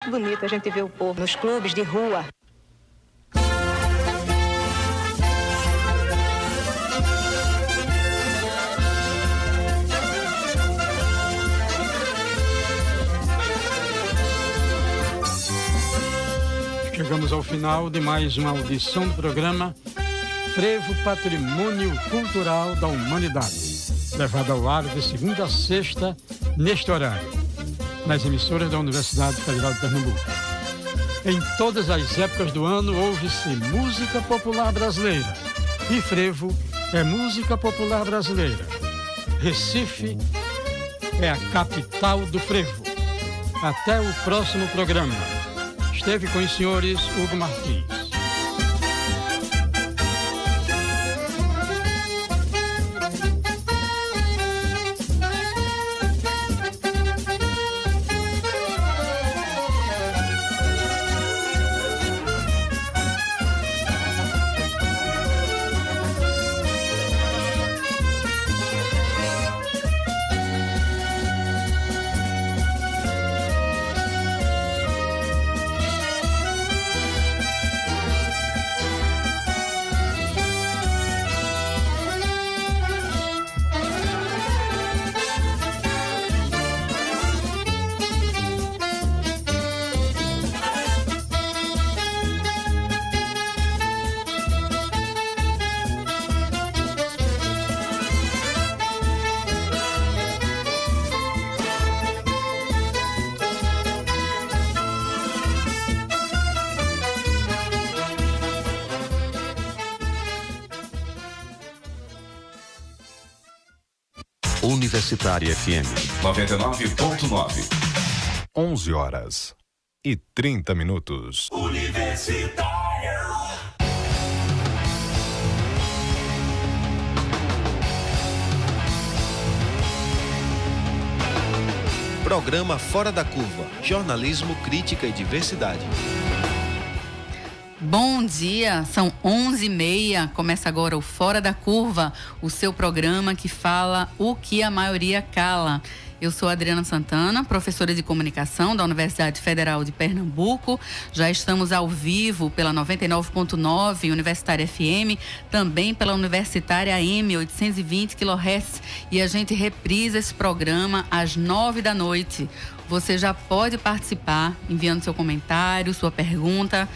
muito bonito a gente ver o povo nos clubes de rua. Chegamos ao final de mais uma audição do programa Frevo Patrimônio Cultural da Humanidade, levado ao ar de segunda a sexta, neste horário, nas emissoras da Universidade Federal de Pernambuco. Em todas as épocas do ano ouve-se música popular brasileira. E frevo é música popular brasileira. Recife é a capital do frevo. Até o próximo programa. Esteve com os senhores Hugo Martins. Universitária FM 99.9. 11h30. Universitária. Programa Fora da Curva. Jornalismo, crítica e diversidade. Bom dia, são 11h30, começa agora o Fora da Curva, o seu programa que fala o que a maioria cala. Eu sou Adriana Santana, professora de comunicação da Universidade Federal de Pernambuco. Já estamos ao vivo pela 99.9 Universitária FM, também pela Universitária AM 820 kHz. E a gente reprisa esse programa às 9 da noite. Você já pode participar enviando seu comentário, sua pergunta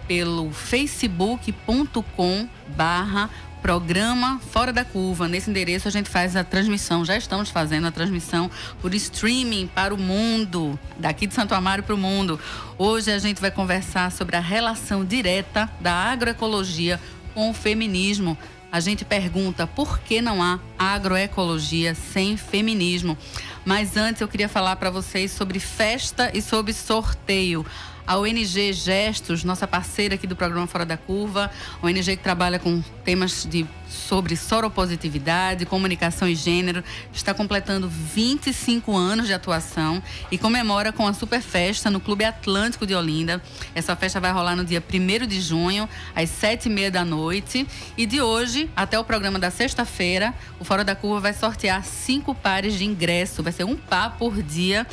pelo facebook.com/Programa Fora da Curva. Nesse endereço a gente faz a transmissão, já estamos fazendo a transmissão por streaming para o mundo, daqui de Santo Amaro para o mundo. Hoje a gente vai conversar sobre a relação direta da agroecologia com o feminismo. A gente pergunta por que não há agroecologia sem feminismo. Mas antes eu queria falar para vocês sobre festa e sobre sorteio. A ONG Gestos, nossa parceira aqui do programa Fora da Curva, ONG que trabalha com temas sobre soropositividade, comunicação e gênero, está completando 25 anos de atuação e comemora com a super festa no Clube Atlântico de Olinda. Essa festa vai rolar no dia 1º de junho, às 7h30 da noite. E de hoje até o programa da sexta-feira, o Fora da Curva vai sortear 5 pares de ingresso. Vai ser um par por dia.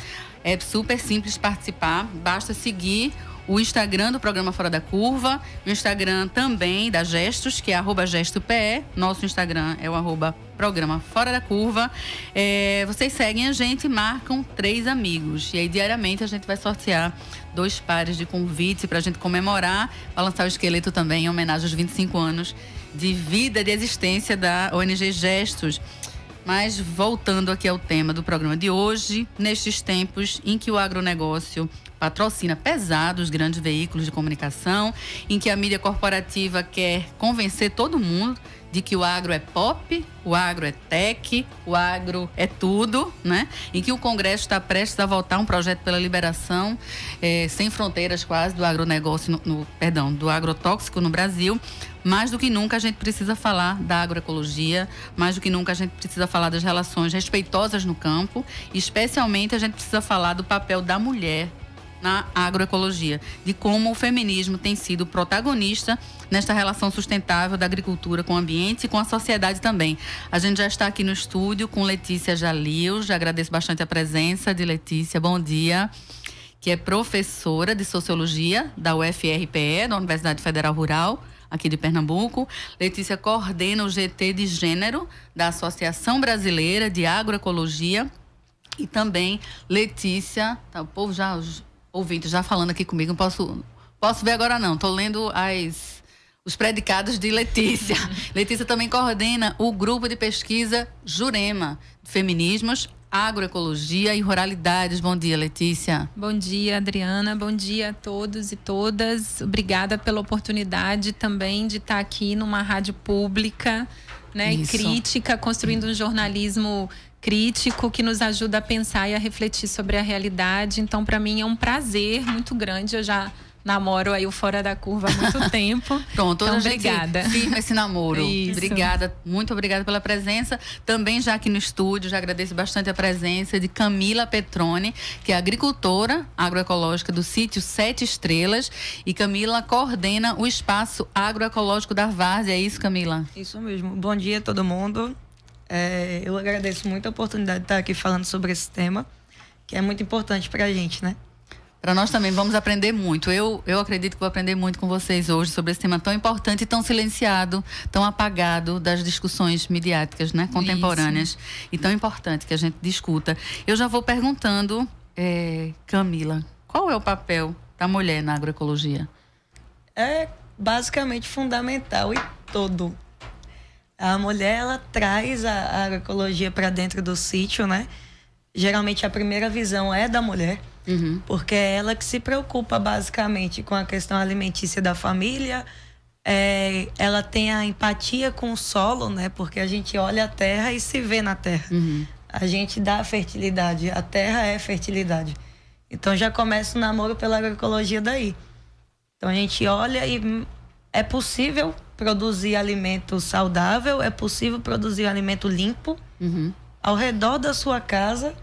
É super simples participar, basta seguir o Instagram do programa Fora da Curva, o Instagram também da Gestos, que é @GestoPE. Nosso Instagram é o @Programa Fora da Curva. Vocês seguem a gente e marcam 3 amigos. E aí, diariamente, a gente vai sortear 2 pares de convite para a gente comemorar, balançar o esqueleto também, em homenagem aos 25 anos de vida, de existência da ONG Gestos. Mas voltando aqui ao tema do programa de hoje, nestes tempos em que o agronegócio patrocina pesados grandes veículos de comunicação, em que a mídia corporativa quer convencer todo mundo de que o agro é pop, o agro é tech, o agro é tudo, né? Em que o Congresso está prestes a votar um projeto pela liberação sem fronteiras quase do agronegócio, do agrotóxico no Brasil. Mais do que nunca a gente precisa falar da agroecologia, mais do que nunca a gente precisa falar das relações respeitosas no campo, e especialmente a gente precisa falar do papel da mulher na agroecologia, de como o feminismo tem sido protagonista nesta relação sustentável da agricultura com o ambiente e com a sociedade também. A gente já está aqui no estúdio com Letícia Jalil, já agradeço bastante a presença de Letícia, bom dia, que é professora de Sociologia da UFRPE, da Universidade Federal Rural, aqui de Pernambuco. Letícia coordena o GT de Gênero da Associação Brasileira de Agroecologia. E também Letícia, o povo já, os ouvintes já falando aqui comigo, não posso ver agora não, estou lendo os predicados de Letícia. Letícia também coordena o grupo de pesquisa Jurema, de Feminismos, Agroecologia e Ruralidades. Bom dia, Letícia. Bom dia, Adriana. Bom dia a todos e todas. Obrigada pela oportunidade também de estar aqui numa rádio pública, né, crítica, construindo um jornalismo crítico que nos ajuda a pensar e a refletir sobre a realidade. Então, para mim é um prazer muito grande. Eu já namoro aí o Fora da Curva há muito tempo. Pronto, então, obrigada. Firma esse namoro. Isso. Obrigada, muito obrigada pela presença. Também já aqui no estúdio, já agradeço bastante a presença de Camila Petroni, que é agricultora agroecológica do sítio 7 Estrelas. E Camila coordena o espaço agroecológico da Várzea. É isso, Camila? Isso mesmo. Bom dia a todo mundo. Eu agradeço muito a oportunidade de estar aqui falando sobre esse tema, que é muito importante para a gente, né? Para nós também, vamos aprender muito. Eu acredito que vou aprender muito com vocês hoje sobre esse tema tão importante e tão silenciado, tão apagado das discussões midiáticas, né, contemporâneas. Isso. E tão importante que a gente discuta. Eu já vou perguntando, Camila, qual é o papel da mulher na agroecologia? É basicamente fundamental e todo. A mulher, ela traz a agroecologia para dentro do sítio, né? Geralmente a primeira visão é da mulher, porque é ela que se preocupa basicamente com a questão alimentícia da família. Ela tem a empatia com o solo, né? Porque a gente olha a terra e se vê na terra. A gente dá a fertilidade, a terra é fertilidade. Então já começa o namoro pela agroecologia daí. Então a gente olha e é possível produzir alimento saudável, é possível produzir alimento limpo ao redor da sua casa,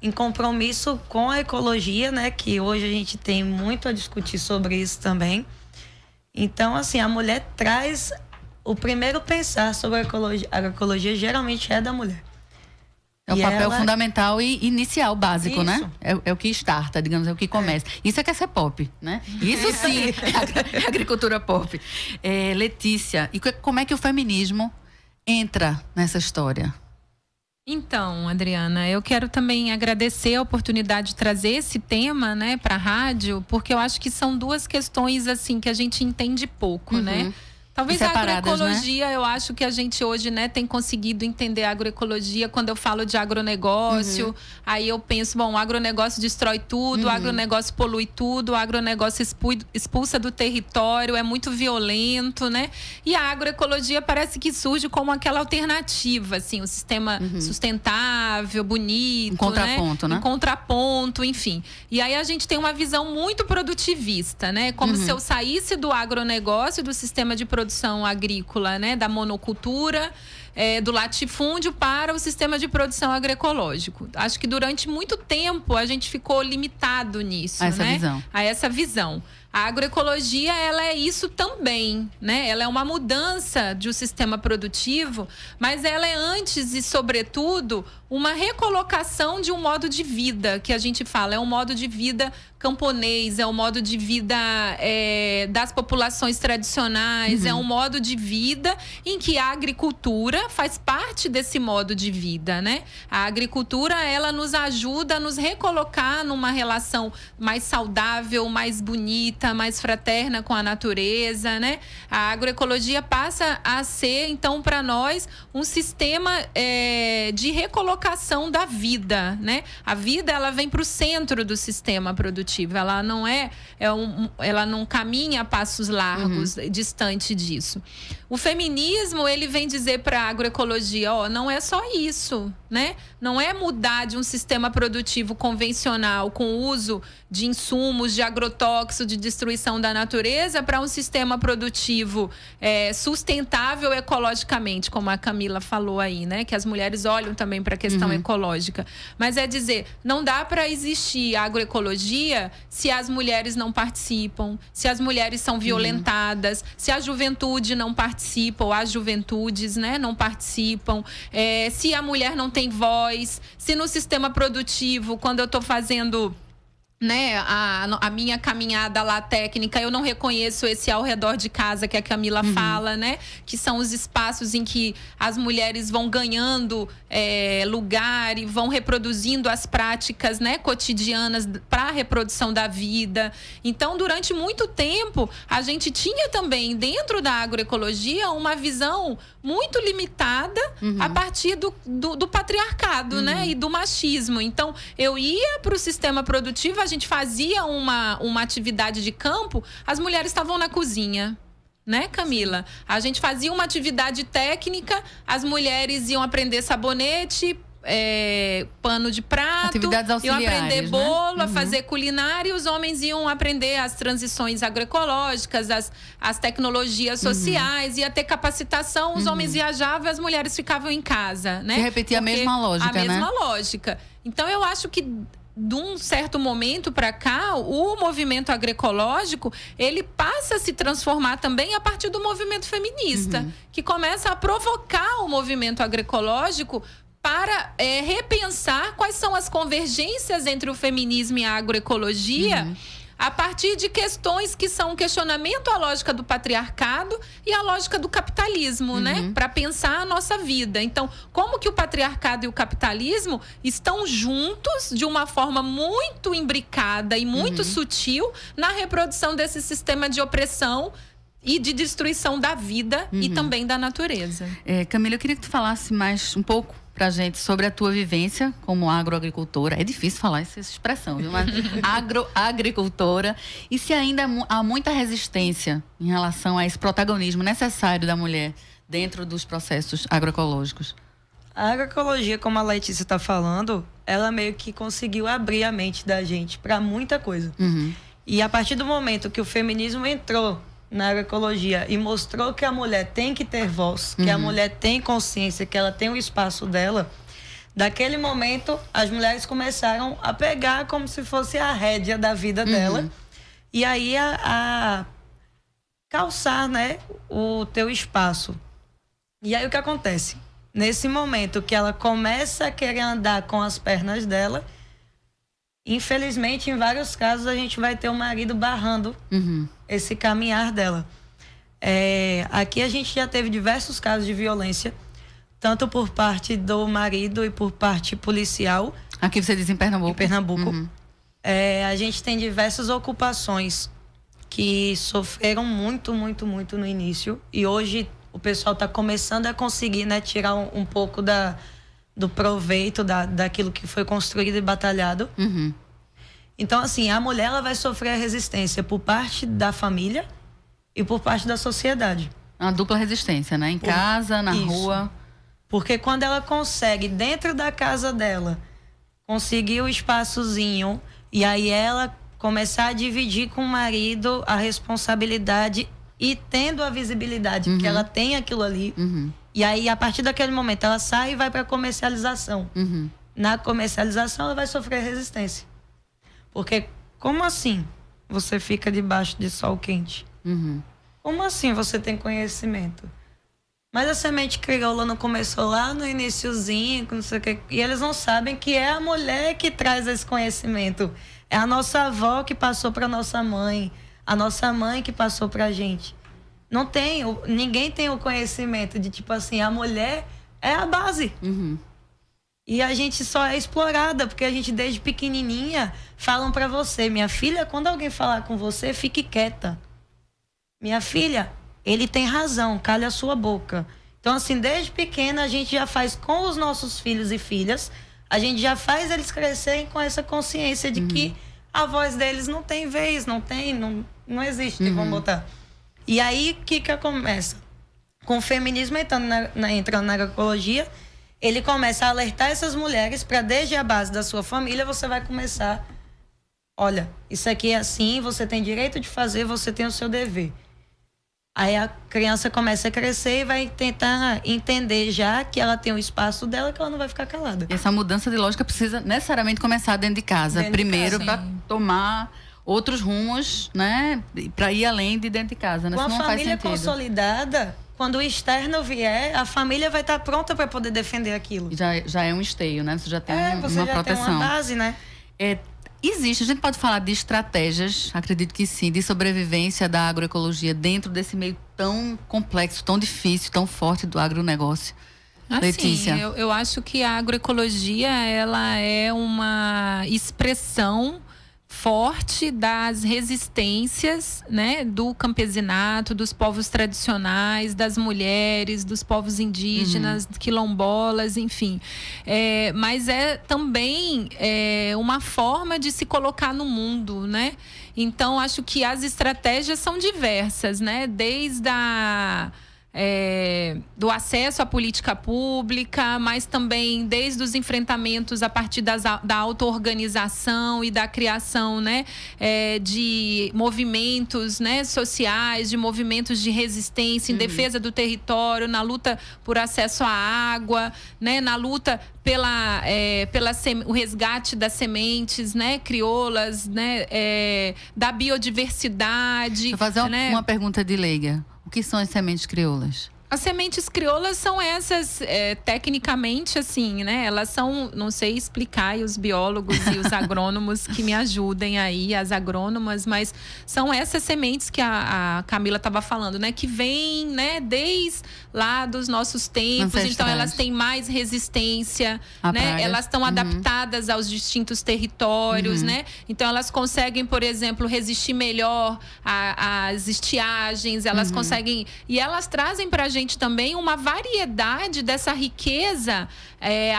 em compromisso com a ecologia, né? Que hoje a gente tem muito a discutir sobre isso também. Então, assim, a mulher traz o primeiro pensar sobre a agroecologia geralmente é da mulher. É o papel fundamental e inicial, básico, isso, né? É o que starta, digamos, é o que começa. Isso é que é ser pop, né? Isso sim é agricultura pop. Letícia, e como é que o feminismo entra nessa história? Então, Adriana, eu quero também agradecer a oportunidade de trazer esse tema, né, para a rádio, porque eu acho que são duas questões assim que a gente entende pouco, né? Talvez a agroecologia, né? Eu acho que a gente hoje, né, tem conseguido entender a agroecologia. Quando eu falo de agronegócio, aí eu penso, bom, o agronegócio destrói tudo, o agronegócio polui tudo, o agronegócio expulsa do território, é muito violento, né? E a agroecologia parece que surge como aquela alternativa, assim, um sistema sustentável, bonito, um contraponto, né? Um contraponto, enfim. E aí a gente tem uma visão muito produtivista, né? Como se eu saísse do agronegócio, do sistema de produção agrícola, né, da monocultura, do latifúndio para o sistema de produção agroecológico. Acho que durante muito tempo a gente ficou limitado nisso, a essa visão. A agroecologia, ela é isso também, né? Ela é uma mudança de um sistema produtivo, mas ela é antes e, sobretudo, uma recolocação de um modo de vida, que a gente fala, é um modo de vida camponês, é um modo de vida das populações tradicionais, é um modo de vida em que a agricultura faz parte desse modo de vida, né? A agricultura, ela nos ajuda a nos recolocar numa relação mais saudável, mais bonita, mais fraterna com a natureza, né? A agroecologia passa a ser, então, para nós, um sistema de recolocação da vida, né? A vida, ela vem para o centro do sistema produtivo. Ela não ela não caminha a passos largos, distante disso. O feminismo, ele vem dizer para a agroecologia, não é só isso, né? Não é mudar de um sistema produtivo convencional com o uso de insumos, de agrotóxicos, de destruição da natureza, para um sistema produtivo sustentável ecologicamente, como a Camila falou aí, né? Que as mulheres olham também para a questão ecológica. Mas é dizer, não dá para existir agroecologia se as mulheres não participam, se as mulheres são violentadas, se a juventude não participa, ou as juventudes, né, não participam, se a mulher não tem voz, se no sistema produtivo, quando eu estou fazendo né, a minha caminhada lá técnica, eu não reconheço esse ao redor de casa que a Camila fala, né? Que são os espaços em que as mulheres vão ganhando lugar e vão reproduzindo as práticas, né, cotidianas para a reprodução da vida. Então, durante muito tempo, a gente tinha também, dentro da agroecologia, uma visão muito limitada a partir do patriarcado, né, e do machismo. Então, eu ia para o sistema produtivo, a gente fazia uma atividade de campo, as mulheres estavam na cozinha. Né, Camila? A gente fazia uma atividade técnica, as mulheres iam aprender sabonete, pano de prato, atividades auxiliares, iam aprender bolo, né? a fazer culinária, e os homens iam aprender as transições agroecológicas, as tecnologias sociais, ia ter capacitação, os homens viajavam e as mulheres ficavam em casa, né? Se repetia a mesma lógica, né? A mesma lógica. Então, eu acho que de um certo momento para cá, o movimento agroecológico, ele passa a se transformar também a partir do movimento feminista, que começa a provocar o movimento agroecológico para repensar quais são as convergências entre o feminismo e a agroecologia, a partir de questões que são um questionamento à lógica do patriarcado e à lógica do capitalismo, né? Para pensar a nossa vida. Então, como que o patriarcado e o capitalismo estão juntos de uma forma muito imbricada e muito sutil na reprodução desse sistema de opressão e de destruição da vida e também da natureza. Camila, eu queria que tu falasse mais um pouco pra gente sobre a tua vivência como agroagricultora. É difícil falar essa expressão, viu? Mas agroagricultora. E se ainda há muita resistência em relação a esse protagonismo necessário da mulher dentro dos processos agroecológicos. A agroecologia, como a Letícia está falando, ela meio que conseguiu abrir a mente da gente para muita coisa. E a partir do momento que o feminismo entrou na agroecologia e mostrou que a mulher tem que ter voz, que a mulher tem consciência, que ela tem o espaço dela, daquele momento as mulheres começaram a pegar como se fosse a rédea da vida dela e aí a calçar, né, o teu espaço. E aí o que acontece? Nesse momento que ela começa a querer andar com as pernas dela, infelizmente, em vários casos, a gente vai ter o marido barrando esse caminhar dela. Aqui a gente já teve diversos casos de violência, tanto por parte do marido e por parte policial. Aqui você diz em Pernambuco? Em Pernambuco. A gente tem diversas ocupações que sofreram muito, muito, muito no início. E hoje o pessoal está começando a conseguir, né, tirar um pouco do proveito daquilo que foi construído e batalhado. Então, assim, a mulher ela vai sofrer a resistência por parte da família e por parte da sociedade. Uma dupla resistência, né? Em casa, na rua. Porque quando ela consegue, dentro da casa dela, conseguir o espaçozinho e aí ela começar a dividir com o marido a responsabilidade e tendo a visibilidade que ela tem aquilo ali. E aí, a partir daquele momento, ela sai e vai para a comercialização. Na comercialização, ela vai sofrer resistência. Porque, como assim você fica debaixo de sol quente? Como assim você tem conhecimento? Mas a semente crioula não começou lá no iniciozinho, não sei o que, e eles não sabem que é a mulher que traz esse conhecimento. É a nossa avó que passou para nossa mãe, a nossa mãe que passou para a gente. Não tem, ninguém tem o conhecimento de, tipo assim, a mulher é a base. E a gente só é explorada, porque a gente desde pequenininha falam pra você, minha filha, quando alguém falar com você, fique quieta. Minha filha, ele tem razão, cale a sua boca. Então, assim, desde pequena a gente já faz com os nossos filhos e filhas, a gente já faz eles crescerem com essa consciência de que a voz deles não tem vez, não existe, vamos botar. E aí, o que começa? Com o feminismo entrando na agroecologia, ele começa a alertar essas mulheres para, desde a base da sua família, você vai começar, olha, isso aqui é assim, você tem direito de fazer, você tem o seu dever. Aí a criança começa a crescer e vai tentar entender já que ela tem o espaço dela, que ela não vai ficar calada. E essa mudança de lógica precisa necessariamente começar dentro de casa. Primeiro, para tomar outros rumos, né? Para ir além de dentro de casa. Né? Com a não família faz sentido. Consolidada, quando o externo vier, a família vai estar pronta para poder defender aquilo. Já é um esteio, né? Você já tem você uma já proteção. tem uma base, né? Existe, a gente pode falar de estratégias, acredito que sim, de sobrevivência da agroecologia dentro desse meio tão complexo, tão difícil, tão forte do agronegócio. Letícia. Eu acho que a agroecologia, ela é uma expressão forte das resistências, né, do campesinato, dos povos tradicionais, das mulheres, dos povos indígenas, quilombolas, enfim. Mas é também uma forma de se colocar no mundo, né? Então, acho que as estratégias são diversas, né? Desde do acesso à política pública, mas também desde os enfrentamentos a partir da auto-organização e da criação, né, de movimentos, né, sociais, de movimentos de resistência em defesa do território, na luta por acesso à água, né, na luta o resgate das sementes, né, crioulas, né, da biodiversidade. Deixa eu fazer uma pergunta de leiga. O que são as sementes crioulas? As sementes crioulas são essas, tecnicamente, assim, né? Elas são, não sei explicar, e os biólogos e os agrônomos que me ajudem aí, as agrônomas, mas são essas sementes que a Camila estava falando, né? Que vêm, né, desde lá dos nossos tempos. Ancestrais. Então, elas têm mais resistência, né? Elas estão adaptadas aos distintos territórios, né? Então, elas conseguem, por exemplo, resistir melhor às estiagens, elas conseguem... E elas trazem pra gente também uma variedade dessa riqueza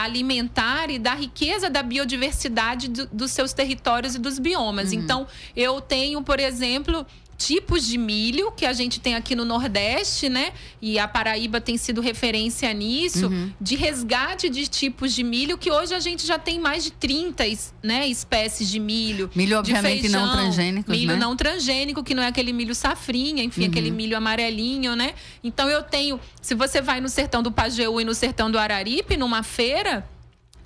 alimentar e da riqueza da biodiversidade dos seus territórios e dos biomas. Então, eu tenho, por exemplo, tipos de milho que a gente tem aqui no Nordeste, né? E a Paraíba tem sido referência nisso, de resgate de tipos de milho, que hoje a gente já tem mais de 30, né, espécies de milho. Milho, obviamente, feijão, não transgênicos, milho, né? não transgênico, que não é aquele milho safrinha, enfim, aquele milho amarelinho, né? Então, eu tenho... Se você vai no sertão do Pajeú e no sertão do Araripe, numa feira...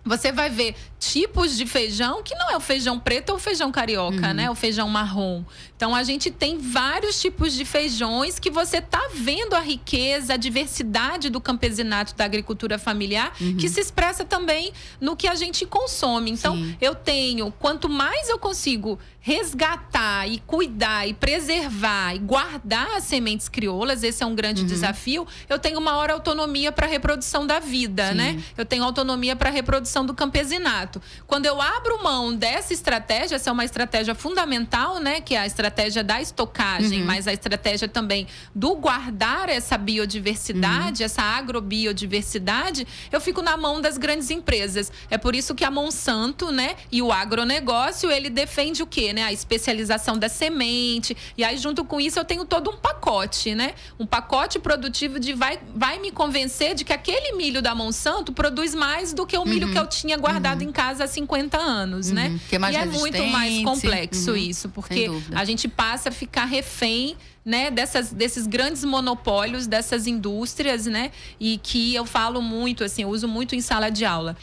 Você vai ver tipos de feijão que não é o feijão preto ou o feijão carioca, né? O feijão marrom. Então, a gente tem vários tipos de feijões que você tá vendo a riqueza, a diversidade do campesinato, da agricultura familiar, que se expressa também no que a gente consome. Então, eu tenho... Quanto mais eu consigo resgatar e cuidar e preservar e guardar as sementes crioulas, esse é um grande desafio, eu tenho maior autonomia para a reprodução da vida, né? Eu tenho autonomia para a reprodução do campesinato. Quando eu abro mão dessa estratégia, essa é uma estratégia fundamental, né? Que é a estratégia da estocagem, mas a estratégia também do guardar essa biodiversidade, essa agrobiodiversidade, eu fico na mão das grandes empresas. É por isso que a Monsanto, né? E o agronegócio, ele defende o quê, né? A especialização da semente. E aí, junto com isso, eu tenho todo um pacote, né? Um pacote produtivo de vai me convencer de que aquele milho da Monsanto produz mais do que o milho que eu tinha guardado em casa há 50 anos, né? Que é mais e é muito mais complexo isso, porque a gente passa a ficar refém, né, desses grandes monopólios, dessas indústrias, né? E que eu falo muito, assim, eu uso muito em sala de aula.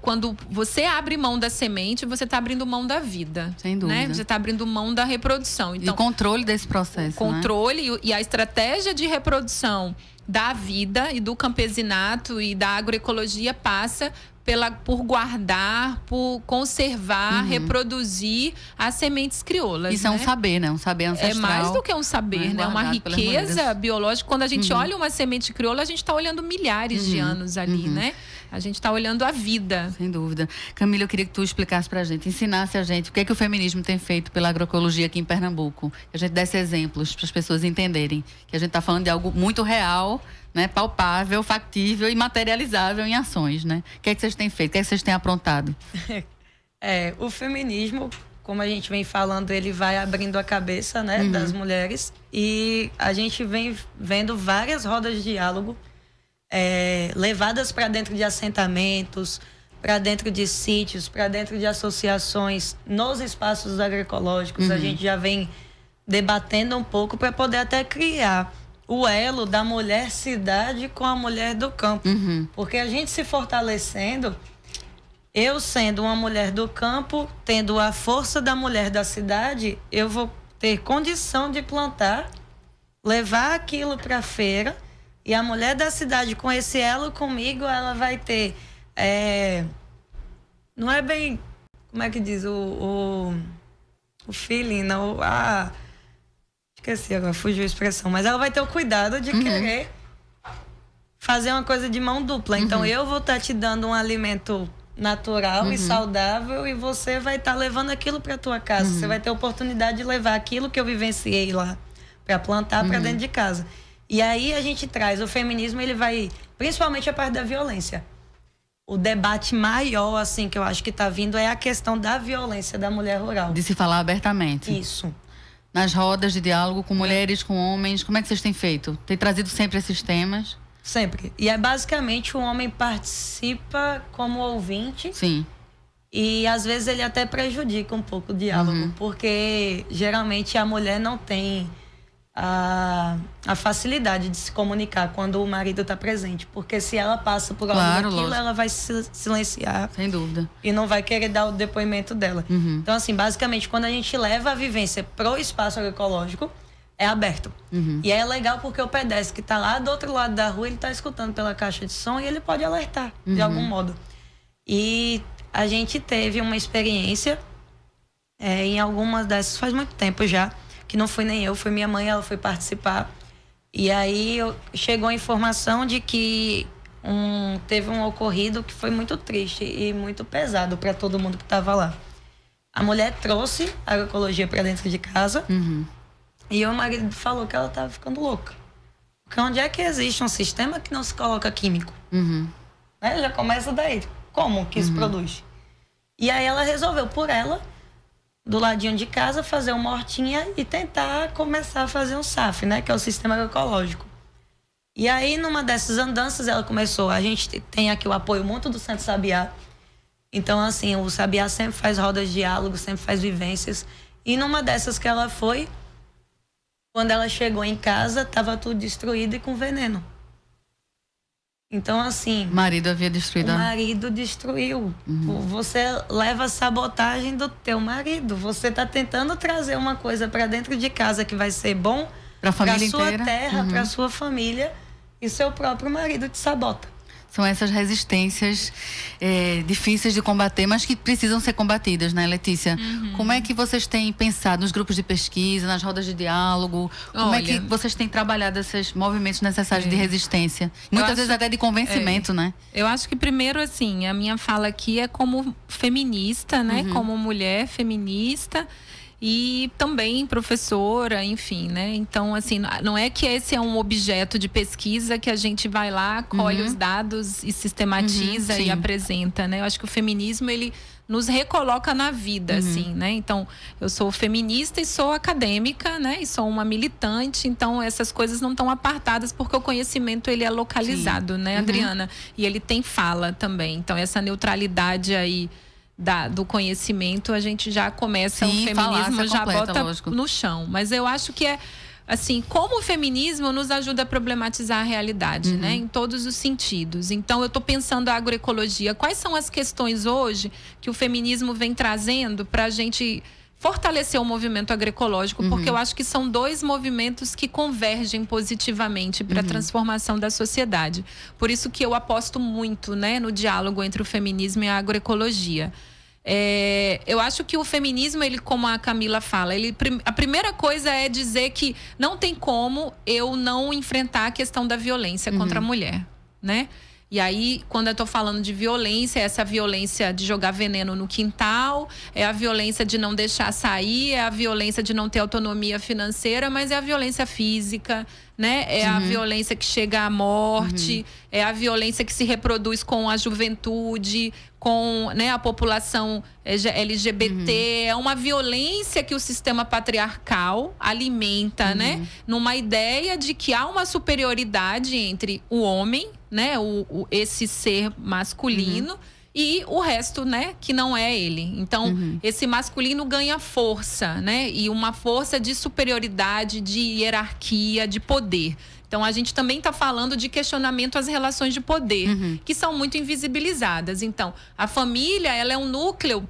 Quando você abre mão da semente, você está abrindo mão da vida. Sem dúvida. Né? Você está abrindo mão da reprodução. Então, e o controle desse processo. O controle e a estratégia de reprodução da vida e do campesinato e da agroecologia passa por guardar, por conservar, reproduzir as sementes crioulas. Isso, né? É um saber, né? Um saber ancestral. É mais do que um saber, né? Uma riqueza biológica. Quando a gente olha uma semente crioula, a gente está olhando milhares de anos ali, né? A gente está olhando a vida. Sem dúvida. Camila, eu queria que tu explicasse pra gente, ensinasse a gente o que é que o feminismo tem feito pela agroecologia aqui em Pernambuco. Que a gente desse exemplos para as pessoas entenderem que a gente está falando de algo muito real, né, palpável, factível e materializável em ações, né? O que é que vocês têm feito? O que é que vocês têm aprontado? O feminismo, como a gente vem falando, ele vai abrindo a cabeça, né, das mulheres, e a gente vem vendo várias rodas de diálogo levadas para dentro de assentamentos, para dentro de sítios, para dentro de associações, nos espaços agroecológicos. A gente já vem debatendo um pouco para poder até criar o elo da mulher cidade com a mulher do campo. Porque a gente se fortalecendo, eu sendo uma mulher do campo, tendo a força da mulher da cidade, eu vou ter condição de plantar, levar aquilo para a feira, e a mulher da cidade com esse elo comigo, ela vai ter... não é bem como é que diz? O feeling, não... Esqueci agora, fugiu a expressão. Mas ela vai ter o cuidado de querer fazer uma coisa de mão dupla. Então, eu vou estar te dando um alimento natural e saudável e você vai estar levando aquilo para tua casa. Você vai ter a oportunidade de levar aquilo que eu vivenciei lá para plantar para dentro de casa. E aí a gente traz o feminismo, ele vai, principalmente a parte da violência. O debate maior, assim, que eu acho que está vindo é a questão da violência da mulher rural. De se falar abertamente. Isso. Nas rodas de diálogo com mulheres, com homens, como é que vocês têm feito? Tem trazido sempre esses temas? Sempre. E é basicamente o homem participa como ouvinte. Sim. E às vezes ele até prejudica um pouco o diálogo, porque geralmente a mulher não tem a facilidade de se comunicar quando o marido está presente. Porque se ela passa por algo daquilo, ela vai se silenciar. Sem dúvida. E não vai querer dar o depoimento dela. Então, assim, basicamente, quando a gente leva a vivência pro espaço agroecológico, é aberto. E é legal porque o pedestre que está lá do outro lado da rua, ele está escutando pela caixa de som e ele pode alertar, de algum modo. E a gente teve uma experiência em algumas dessas, faz muito tempo já, que não fui nem eu, foi minha mãe, ela foi participar. E aí chegou a informação de que teve um ocorrido que foi muito triste e muito pesado para todo mundo que estava lá. A mulher trouxe a agroecologia para dentro de casa e o marido falou que ela estava ficando louca. Porque onde é que existe um sistema que não se coloca químico? Né? Já começa daí. Como que isso produz? E aí ela resolveu, por ela, do ladinho de casa, fazer uma hortinha e tentar começar a fazer um SAF, né? Que é o sistema agroecológico. E aí, numa dessas andanças, ela começou... A gente tem aqui o apoio muito do Centro Sabiá. Então, assim, o Sabiá sempre faz rodas de diálogo, sempre faz vivências. E numa dessas que ela foi, quando ela chegou em casa, estava tudo destruído e com veneno. Então, assim... O marido havia destruído. O marido destruiu. Você leva a sabotagem do teu marido. Você está tentando trazer uma coisa para dentro de casa que vai ser bom para sua terra, para sua família, e seu próprio marido te sabota. São essas resistências difíceis de combater, mas que precisam ser combatidas, né, Letícia? Como é que vocês têm pensado nos grupos de pesquisa, nas rodas de diálogo? Como é que vocês têm trabalhado esses movimentos necessários de resistência? Muitas vezes até de convencimento, né? Eu acho que primeiro, assim, a minha fala aqui é como feminista, né? Como mulher feminista. E também professora, enfim, né? Então, assim, não é que esse é um objeto de pesquisa que a gente vai lá, colhe os dados e sistematiza e apresenta, né? Eu acho que o feminismo, ele nos recoloca na vida, assim, né? Então, eu sou feminista e sou acadêmica, né? E sou uma militante, então essas coisas não estão apartadas porque o conhecimento, ele é localizado, né, Adriana? E ele tem fala também. Então, essa neutralidade aí do conhecimento, a gente já começa, o feminismo já bota no chão. Mas eu acho que é assim, como o feminismo nos ajuda a problematizar a realidade, né? Em todos os sentidos. Então, eu estou pensando a agroecologia. Quais são as questões hoje que o feminismo vem trazendo para a gente fortalecer o movimento agroecológico? Porque eu acho que são dois movimentos que convergem positivamente para a transformação da sociedade. Por isso que eu aposto muito, né, no diálogo entre o feminismo e a agroecologia. Eu acho que o feminismo, ele, como a Camila fala, a primeira coisa é dizer que não tem como eu não enfrentar a questão da violência contra a mulher, né? E aí, quando eu tô falando de violência, essa violência de jogar veneno no quintal, é a violência de não deixar sair, é a violência de não ter autonomia financeira, mas é a violência física, né? É a violência que chega à morte, é a violência que se reproduz com a juventude, com, né, a população LGBT. É uma violência que o sistema patriarcal alimenta, né? Numa ideia de que há uma superioridade entre o homem, né? Esse ser masculino e o resto, né? Que não é ele. Então, esse masculino ganha força, né? E uma força de superioridade, de hierarquia, de poder. Então, a gente também está falando de questionamento às relações de poder, que são muito invisibilizadas. Então, a família, ela é um núcleo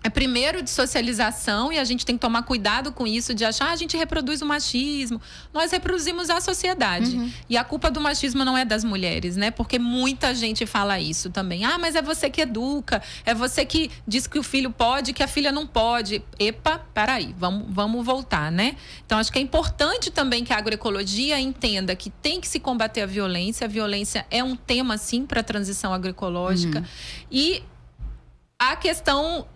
é primeiro de socialização, e a gente tem que tomar cuidado com isso, de achar a gente reproduz o machismo. Nós reproduzimos a sociedade. E a culpa do machismo não é das mulheres, né? Porque muita gente fala isso também. Ah, mas é você que educa, é você que diz que o filho pode, que a filha não pode. Epa, peraí, vamos voltar, né? Então, acho que é importante também que a agroecologia entenda que tem que se combater a violência. A violência é um tema, sim, para a transição agroecológica. E a questão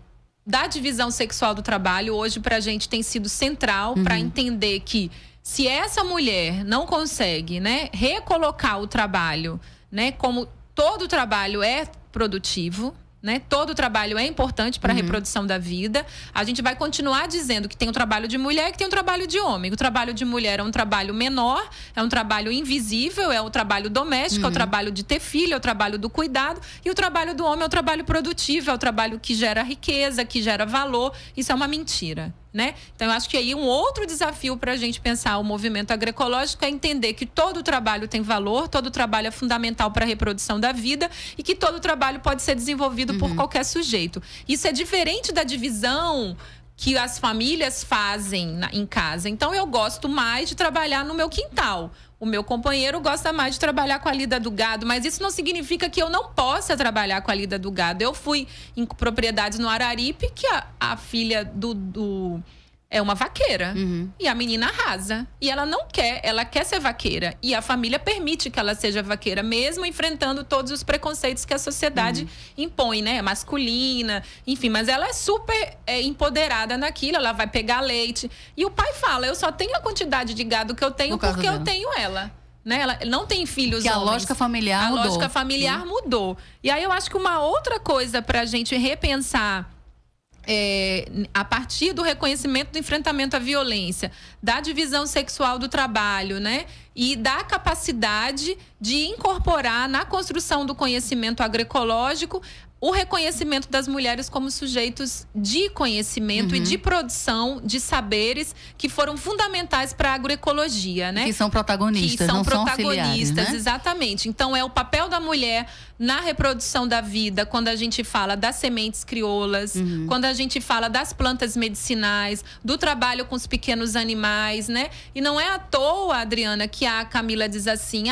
da divisão sexual do trabalho, hoje, para a gente, tem sido central para entender que se essa mulher não consegue, né, recolocar o trabalho, né, como todo trabalho é produtivo, né, todo trabalho é importante para a reprodução da vida, a gente vai continuar dizendo que tem um trabalho de mulher e que tem um trabalho de homem. O trabalho de mulher é um trabalho menor, é um trabalho invisível, é o trabalho doméstico, é o trabalho de ter filho, é o trabalho do cuidado, e o trabalho do homem é o trabalho produtivo, é o trabalho que gera riqueza, que gera valor. Isso é uma mentira, né? Então, eu acho que aí um outro desafio para a gente pensar o movimento agroecológico é entender que todo trabalho tem valor, todo trabalho é fundamental para a reprodução da vida e que todo trabalho pode ser desenvolvido por qualquer sujeito. Isso é diferente da divisão que as famílias fazem em casa. Então, eu gosto mais de trabalhar no meu quintal. O meu companheiro gosta mais de trabalhar com a lida do gado, mas isso não significa que eu não possa trabalhar com a lida do gado. Eu fui em propriedades no Araripe que a filha é uma vaqueira. E a menina arrasa. E ela não quer, ela quer ser vaqueira. E a família permite que ela seja vaqueira, mesmo enfrentando todos os preconceitos que a sociedade impõe, né? Masculina, enfim. Mas ela é super empoderada naquilo, ela vai pegar leite. E o pai fala, eu só tenho a quantidade de gado que eu tenho porque eu tenho ela. Né? Ela não tem filhos que homens. A lógica familiar mudou. A lógica familiar mudou. E aí eu acho que uma outra coisa pra gente repensar a partir do reconhecimento do enfrentamento à violência, da divisão sexual do trabalho, né? E da capacidade de incorporar na construção do conhecimento agroecológico o reconhecimento das mulheres como sujeitos de conhecimento e de produção de saberes que foram fundamentais para a agroecologia, né? Que são protagonistas, não são protagonistas, né? Exatamente. Então, é o papel da mulher na reprodução da vida, quando a gente fala das sementes crioulas, quando a gente fala das plantas medicinais, do trabalho com os pequenos animais, né? E não é à toa, Adriana, que a Camila diz assim,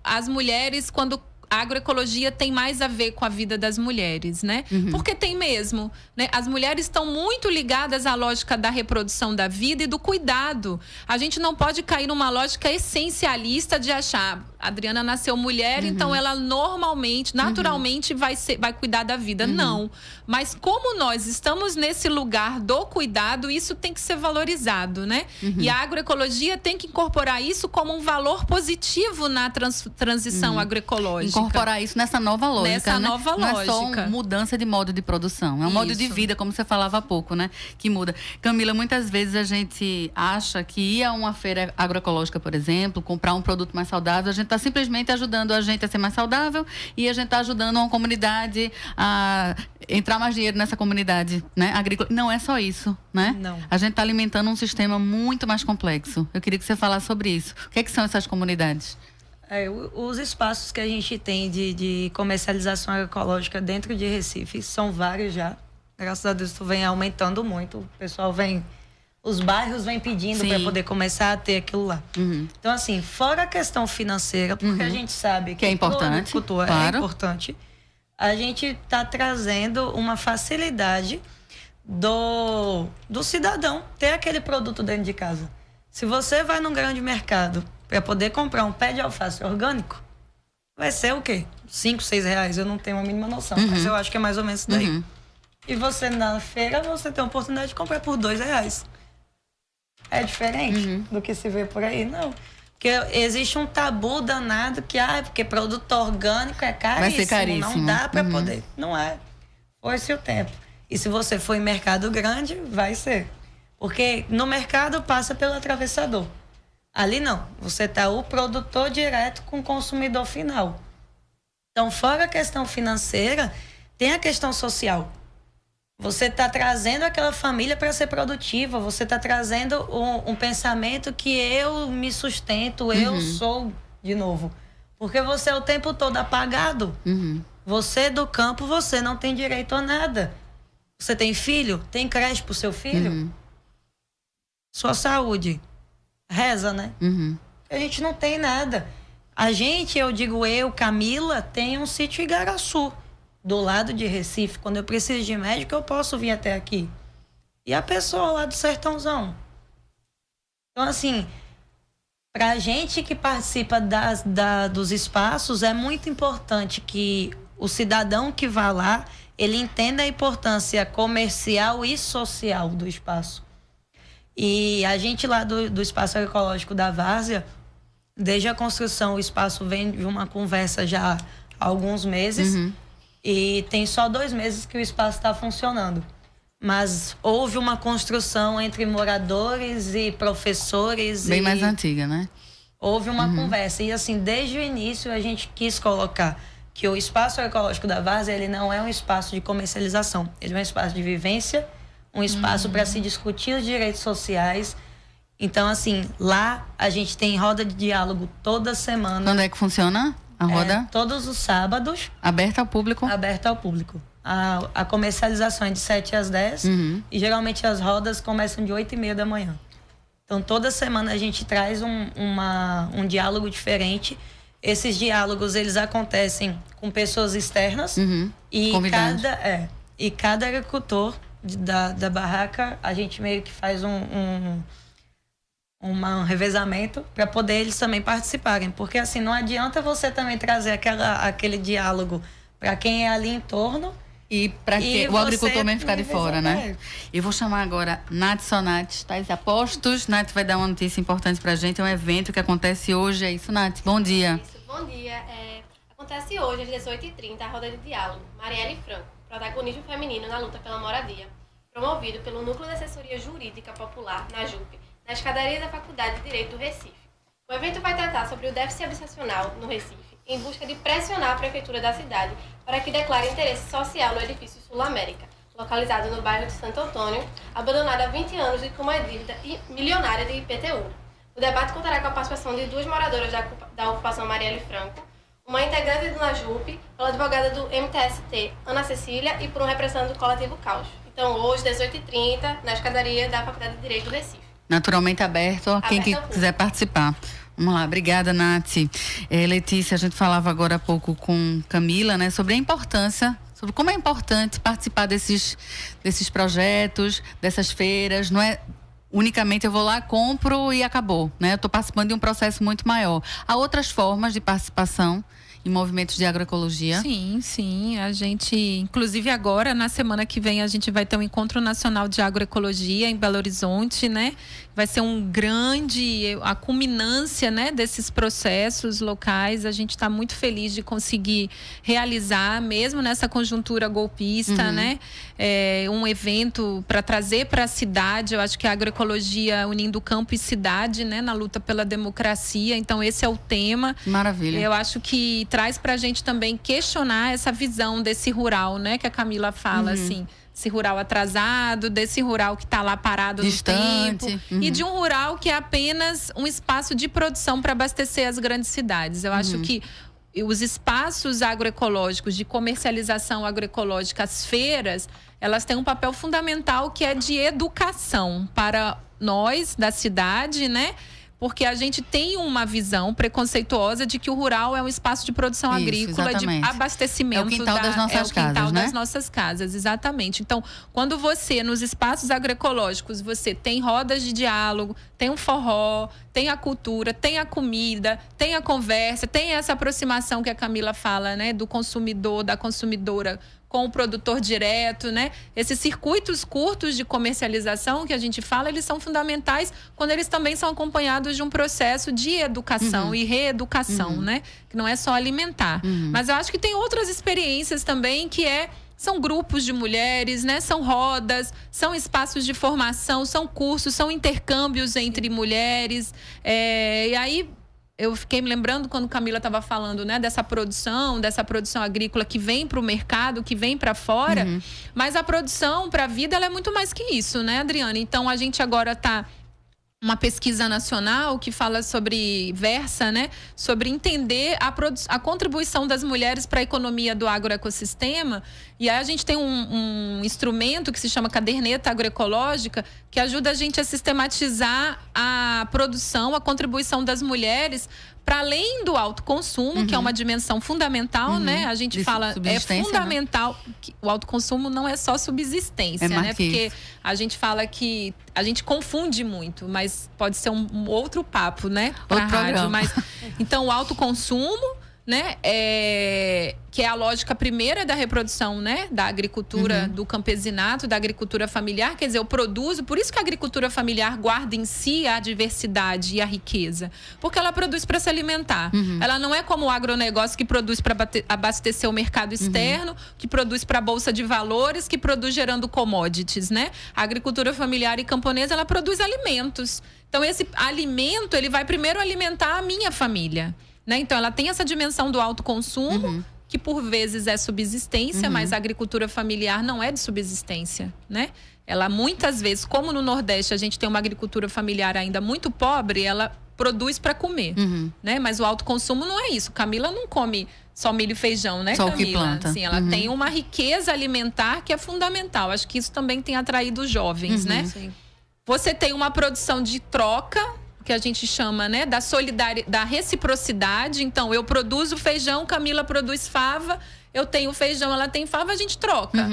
as mulheres, quando a agroecologia tem mais a ver com a vida das mulheres, né? Porque tem mesmo, né? As mulheres estão muito ligadas à lógica da reprodução da vida e do cuidado. A gente não pode cair numa lógica essencialista de achar a Adriana nasceu mulher, então ela naturalmente vai cuidar da vida. Não. Mas como nós estamos nesse lugar do cuidado, isso tem que ser valorizado, né? E a agroecologia tem que incorporar isso como um valor positivo na transição agroecológica. Incorporar isso nessa nova lógica, Nessa nova lógica. Não é só uma mudança de modo de produção, é um modo de vida, como você falava há pouco, né? Que muda. Camila, muitas vezes a gente acha que ir a uma feira agroecológica, por exemplo, comprar um produto mais saudável, a gente está simplesmente ajudando a gente a ser mais saudável e a gente está ajudando uma comunidade a entrar mais dinheiro nessa comunidade, né, agrícola. Não é só isso, né? Não. A gente está alimentando um sistema muito mais complexo. Eu queria que você falasse sobre isso. O que é que são essas comunidades? Os espaços que a gente tem de comercialização agroecológica dentro de Recife são vários já. Graças a Deus, isso vem aumentando muito. O pessoal os bairros vêm pedindo para poder começar a ter aquilo lá. Então, assim, fora a questão financeira, porque a gente sabe que é importante, é importante, a gente está trazendo uma facilidade do cidadão ter aquele produto dentro de casa. Se você vai num grande mercado para poder comprar um pé de alface orgânico, vai ser o quê? 5, 6 reais, eu não tenho a mínima noção, mas eu acho que é mais ou menos isso daí. E você, na feira, você tem a oportunidade de comprar por 2 reais. É diferente do que se vê por aí? Não. Porque existe um tabu danado que, porque produto orgânico é caríssimo. Vai ser caríssimo. Não dá para poder. Não é. Foi-se o tempo. E se você for em mercado grande, vai ser. Porque no mercado passa pelo atravessador. Ali não. Você tá o produtor direto com o consumidor final. Então, fora a questão financeira, tem a questão social. Você está trazendo aquela família para ser produtiva. Você está trazendo um pensamento que eu me sustento, eu sou de novo. Porque você é o tempo todo apagado. Você do campo, você não tem direito a nada. Você tem filho? Tem creche pro seu filho? Sua saúde. Reza, né? A gente não tem nada. A gente, eu digo Camila, tem um sítio Igaraçu, do lado de Recife. Quando eu preciso de médico, eu posso vir até aqui. E a pessoa lá do sertãozão. Então, assim, pra gente que participa dos espaços, é muito importante que o cidadão que vá lá, ele entenda a importância comercial e social do espaço. E a gente lá do Espaço Agroecológico da Várzea, desde a construção, o espaço vem de uma conversa já há alguns meses. E tem só 2 meses que o espaço está funcionando. Mas houve uma construção entre moradores e professores. Bem mais antiga, né? Houve uma conversa. E assim, desde o início a gente quis colocar que o Espaço Agroecológico da Várzea, ele não é um espaço de comercialização. Ele é um espaço de vivência, um espaço para se discutir os direitos sociais. Então, assim, lá a gente tem roda de diálogo toda semana. Quando é que funciona a roda? Todos os sábados. Aberta ao público? Aberta ao público. A comercialização é de 7 às 10 e geralmente as rodas começam de 8h30 da manhã. Então, toda semana a gente traz um diálogo diferente. Esses diálogos, eles acontecem com pessoas externas e cada agricultor da barraca, a gente meio que faz um revezamento para poder eles também participarem. Porque assim, não adianta você também trazer aquele diálogo para quem é ali em torno e para que o agricultor mesmo ficar de fora, né? Eu vou chamar agora Nath Sonati, Tais Apostos. Nath vai dar uma notícia importante pra gente, é um evento que acontece hoje, é isso, Nath? Bom dia. Isso, bom dia. Acontece hoje, às 18h30, a roda de diálogo Marielle Franco, protagonismo feminino na luta pela moradia, promovido pelo Núcleo de Assessoria Jurídica Popular, na JUP, na escadaria da Faculdade de Direito do Recife. O evento vai tratar sobre o déficit habitacional no Recife, em busca de pressionar a prefeitura da cidade para que declare interesse social no edifício Sul América, localizado no bairro de Santo Antônio, abandonado há 20 anos e com uma dívida milionária de IPTU. O debate contará com a participação de 2 moradoras da ocupação Marielle Franco, uma integrante do NAJUP, pela advogada do MTST, Ana Cecília, e por um representante do coletivo Caos. Então, hoje, 18h30, na escadaria da Faculdade de Direito do Recife. Naturalmente aberto a quem quiser participar. Vamos lá, obrigada, Nath. Letícia, a gente falava agora há pouco com Camila, né, sobre a importância, sobre como é importante participar desses projetos, dessas feiras. Não é unicamente eu vou lá, compro e acabou, né? Eu estou participando de um processo muito maior. Há outras formas de participação em movimentos de agroecologia? Sim. A gente, inclusive agora, na semana que vem, a gente vai ter um Encontro Nacional de Agroecologia em Belo Horizonte, né? Vai ser a culminância, né, desses processos locais. A gente está muito feliz de conseguir realizar, mesmo nessa conjuntura golpista, né? Um evento para trazer para a cidade. Eu acho que a agroecologia unindo campo e cidade, né, na luta pela democracia. Então, esse é o tema. Maravilha. Eu acho que traz para a gente também questionar essa visão desse rural, né, que a Camila fala, assim. Esse rural atrasado, desse rural que está lá parado distante, no tempo, e de um rural que é apenas um espaço de produção para abastecer as grandes cidades. Eu acho que os espaços agroecológicos de comercialização agroecológica, as feiras, elas têm um papel fundamental que é de educação para nós da cidade, né? Porque a gente tem uma visão preconceituosa de que o rural é um espaço de produção agrícola, exatamente, de abastecimento. É o quintal das nossas casas, né? Das nossas casas, exatamente. Então, quando você, nos espaços agroecológicos, você tem rodas de diálogo, tem um forró, tem a cultura, tem a comida, tem a conversa, tem essa aproximação que a Camila fala, né? Do consumidor, da consumidora com o produtor direto, né? Esses circuitos curtos de comercialização que a gente fala, eles são fundamentais quando eles também são acompanhados de um processo de educação e reeducação, né? Que não é só alimentar. Mas eu acho que tem outras experiências também são grupos de mulheres, né? São rodas, são espaços de formação, são cursos, são intercâmbios entre mulheres. E aí eu fiquei me lembrando quando Camila estava falando, né, dessa produção agrícola que vem para o mercado, que vem para fora. Mas a produção para a vida, ela é muito mais que isso, né, Adriana? Então, a gente agora está uma pesquisa nacional que fala versa, né, sobre entender a contribuição das mulheres para a economia do agroecossistema. E aí a gente tem um instrumento que se chama caderneta agroecológica, que ajuda a gente a sistematizar a produção, a contribuição das mulheres para além do autoconsumo, que é uma dimensão fundamental, né? A gente fala, é fundamental, né? Que o autoconsumo não é só subsistência, né? Porque a gente fala que a gente confunde muito, mas pode ser um outro papo, né? Para a rádio. Mas, então, o autoconsumo, né? Que é a lógica primeira da reprodução, né? Da agricultura, do campesinato, da agricultura familiar. Quer dizer, eu produzo. Por isso que a agricultura familiar guarda em si a diversidade e a riqueza. Porque ela produz para se alimentar. Ela não é como o agronegócio que produz para abastecer o mercado externo, que produz para a bolsa de valores, que produz gerando commodities, né? A agricultura familiar e camponesa, ela produz alimentos. Então, esse alimento, ele vai primeiro alimentar a minha família, né? Então, ela tem essa dimensão do autoconsumo, que por vezes é subsistência, mas a agricultura familiar não é de subsistência, né? Ela muitas vezes, como no Nordeste a gente tem uma agricultura familiar ainda muito pobre, ela produz para comer, né? Mas o autoconsumo não é isso. Camila não come só milho e feijão, né, Camila? Só o que planta. Assim, ela tem uma riqueza alimentar que é fundamental. Acho que isso também tem atraído os jovens, né? Sim. Você tem uma produção de troca, que a gente chama, né, da solidariedade, da reciprocidade. Então, eu produzo feijão, Camila produz fava, eu tenho feijão, ela tem fava, a gente troca.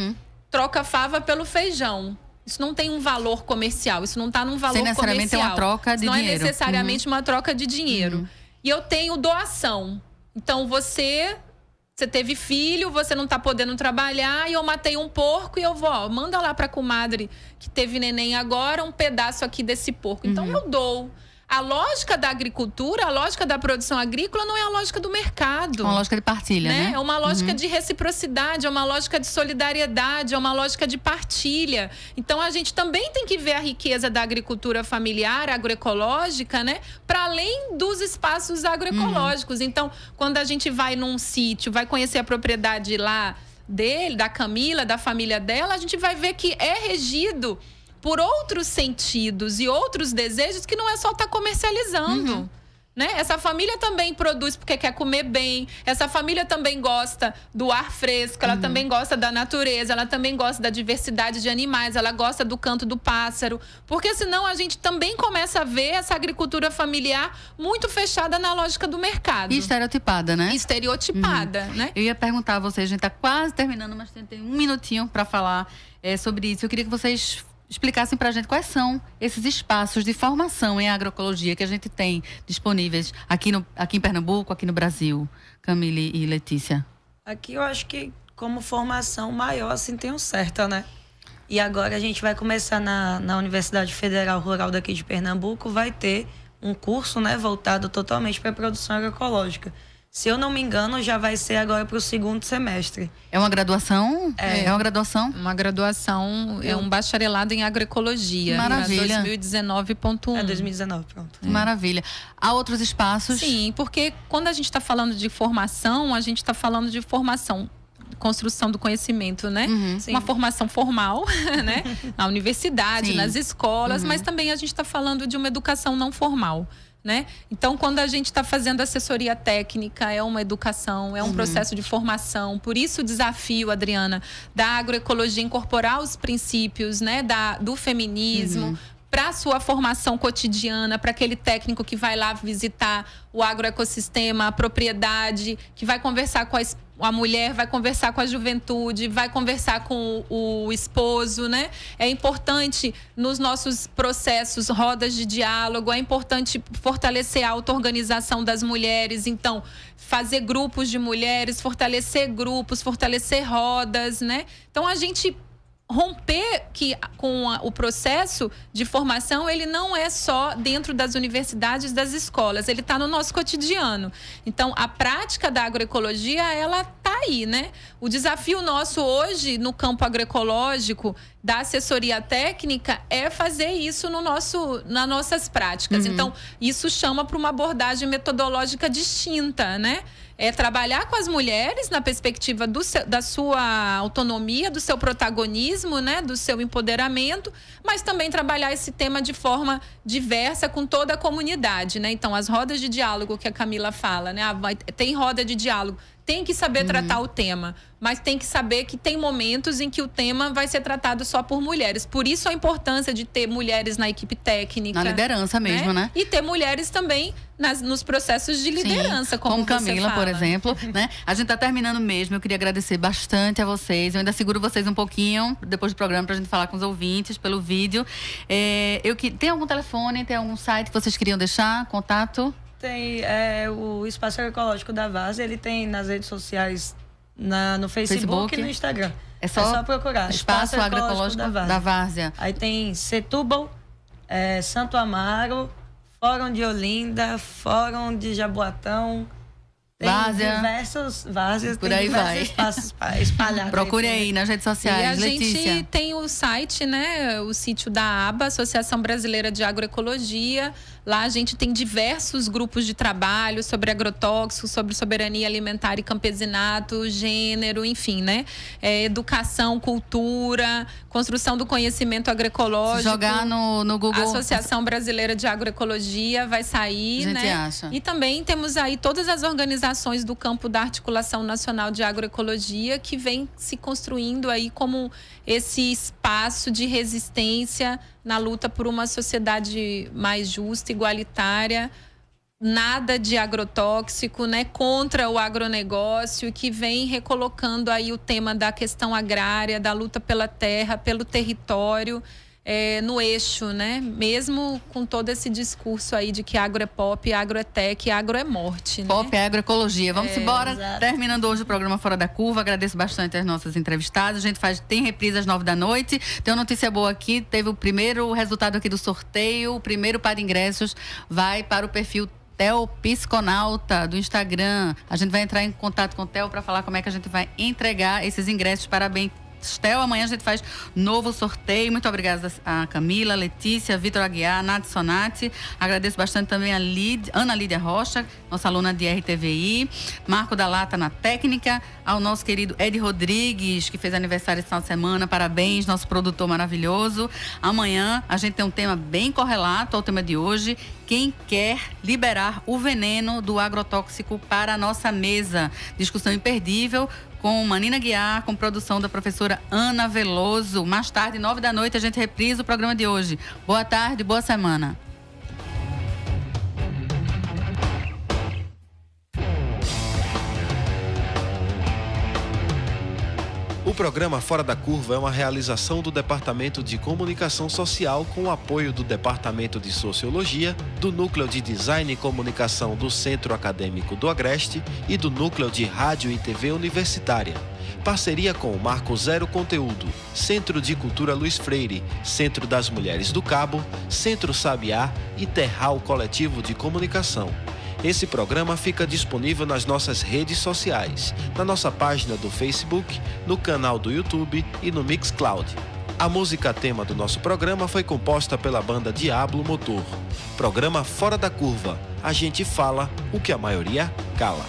Troca fava pelo feijão. Isso não tem um valor comercial, isso não está num valor comercial. Sem necessariamente é uma troca de dinheiro. Não é necessariamente uma troca de dinheiro. E eu tenho doação. Então, você teve filho, você não está podendo trabalhar, e eu matei um porco e eu vou, manda lá para a comadre que teve neném agora um pedaço aqui desse porco. Então, eu dou. A lógica da agricultura, a lógica da produção agrícola não é a lógica do mercado. É uma lógica de partilha, né? É uma lógica de reciprocidade, é uma lógica de solidariedade, é uma lógica de partilha. Então, a gente também tem que ver a riqueza da agricultura familiar, agroecológica, né? Para além dos espaços agroecológicos. Então, quando a gente vai num sítio, vai conhecer a propriedade lá dele, da Camila, da família dela, a gente vai ver que é regido por outros sentidos e outros desejos que não é só estar comercializando. Né? Essa família também produz porque quer comer bem. Essa família também gosta do ar fresco, ela também gosta da natureza, ela também gosta da diversidade de animais, ela gosta do canto do pássaro. Porque senão a gente também começa a ver essa agricultura familiar muito fechada na lógica do mercado. E estereotipada, né? Estereotipada, né? Eu ia perguntar a vocês, a gente está quase terminando, mas tem um minutinho para falar sobre isso. Eu queria que vocês explicassem para a gente quais são esses espaços de formação em agroecologia que a gente tem disponíveis aqui em Pernambuco, aqui no Brasil. Camille e Letícia. Aqui eu acho que como formação maior, assim, tem um certo, né? E agora a gente vai começar na Universidade Federal Rural daqui de Pernambuco, vai ter um curso, né, voltado totalmente para a produção agroecológica. Se eu não me engano, já vai ser agora para o 2º semestre. É uma graduação? É uma graduação? Uma graduação, é um bacharelado em agroecologia. Maravilha. 2019.1. 2019, pronto. Maravilha. Há outros espaços? Sim, porque quando a gente está falando de formação, a gente está falando de formação, construção do conhecimento, né? Uma formação formal, né? Na universidade, nas escolas, mas também a gente está falando de uma educação não formal. Né? Então, quando a gente está fazendo assessoria técnica, é uma educação, é um processo de formação. Por isso o desafio, Adriana, da agroecologia incorporar os princípios, né, do feminismo para a sua formação cotidiana, para aquele técnico que vai lá visitar o agroecossistema, a propriedade, que vai conversar com a mulher, vai conversar com a juventude, vai conversar com o esposo, né? É importante nos nossos processos, rodas de diálogo, é importante fortalecer a auto-organização das mulheres, então fazer grupos de mulheres, fortalecer grupos, fortalecer rodas, né? Então a gente romper com o processo de formação, ele não é só dentro das universidades, das escolas, ele está no nosso cotidiano. Então, a prática da agroecologia, ela está aí, né? O desafio nosso hoje, no campo agroecológico, da assessoria técnica, é fazer isso nas nossas práticas. Então, isso chama para uma abordagem metodológica distinta, né? é trabalhar com as mulheres na perspectiva da sua autonomia, do seu protagonismo, né, do seu empoderamento, mas também trabalhar esse tema de forma diversa com toda a comunidade, né? Então, as rodas de diálogo que a Camila fala, né? Tem roda de diálogo, tem que saber tratar o tema, mas tem que saber que tem momentos em que o tema vai ser tratado só por mulheres. Por isso a importância de ter mulheres na equipe técnica. Na liderança mesmo, né? E ter mulheres também nos processos de liderança, sim, como Camila, por exemplo, né? A gente tá terminando mesmo, eu queria agradecer bastante a vocês. Eu ainda seguro vocês um pouquinho depois do programa pra gente falar com os ouvintes pelo vídeo. Tem algum telefone, tem algum site que vocês queriam deixar? Contato? Tem o Espaço Agroecológico da Várzea, ele tem nas redes sociais, no Facebook e no Instagram. É só procurar. Espaço Agroecológico da Várzea. Aí tem Setúbal, Santo Amaro, Fórum de Olinda, Fórum de Jaboatão. Tem diversos várzeas, por aí vai. Espaços espalhados. Procure aí nas redes sociais. E a Letícia. gente tem o site, né? O sítio da ABA, Associação Brasileira de Agroecologia. Lá a gente tem diversos grupos de trabalho sobre agrotóxicos, sobre soberania alimentar e campesinato, gênero, enfim, né? Educação, cultura, construção do conhecimento agroecológico. Se jogar no Google. Associação Brasileira de Agroecologia vai sair, a gente né? acha. E também temos aí todas as organizações do campo da Articulação Nacional de Agroecologia que vem se construindo aí como esse espaço de resistência na luta por uma sociedade mais justa, igualitária, nada de agrotóxico, né? Contra o agronegócio, que vem recolocando aí o tema da questão agrária, da luta pela terra, pelo território, no eixo, né? Mesmo com todo esse discurso aí de que agro é pop, agro é tech, agro é morte, né? Pop é agroecologia. Vamos embora. Exato. Terminando hoje o programa Fora da Curva. Agradeço bastante as nossas entrevistadas. A gente tem reprise às 9h. Tem uma notícia boa aqui. Teve o primeiro resultado aqui do sorteio. O primeiro par de ingressos vai para o perfil Theo Pisconauta do Instagram. A gente vai entrar em contato com o Theo para falar como é que a gente vai entregar esses ingressos. Parabéns, Theo. Amanhã a gente faz novo sorteio. Muito obrigada a Camila, Letícia, Vitor Aguiar, Nath Sonati. Agradeço bastante também a Ana Lídia Rocha, nossa aluna de RTVI, Marco da Lata na técnica, ao nosso querido Ed Rodrigues, que fez aniversário esse final de semana. Parabéns, nosso produtor maravilhoso. Amanhã a gente tem um tema bem correlato ao tema de hoje. Quem quer liberar o veneno do agrotóxico para a nossa mesa? Discussão imperdível com Manina Guiar, com produção da professora Ana Veloso. Mais tarde, 9h, a gente reprisa o programa de hoje. Boa tarde, boa semana. O programa Fora da Curva é uma realização do Departamento de Comunicação Social com o apoio do Departamento de Sociologia, do Núcleo de Design e Comunicação do Centro Acadêmico do Agreste e do Núcleo de Rádio e TV Universitária. Parceria com o Marco Zero Conteúdo, Centro de Cultura Luiz Freire, Centro das Mulheres do Cabo, Centro Sabiá e Terral Coletivo de Comunicação. Esse programa fica disponível nas nossas redes sociais, na nossa página do Facebook, no canal do YouTube e no Mixcloud. A música tema do nosso programa foi composta pela banda Diablo Motor. Programa Fora da Curva. A gente fala o que a maioria cala.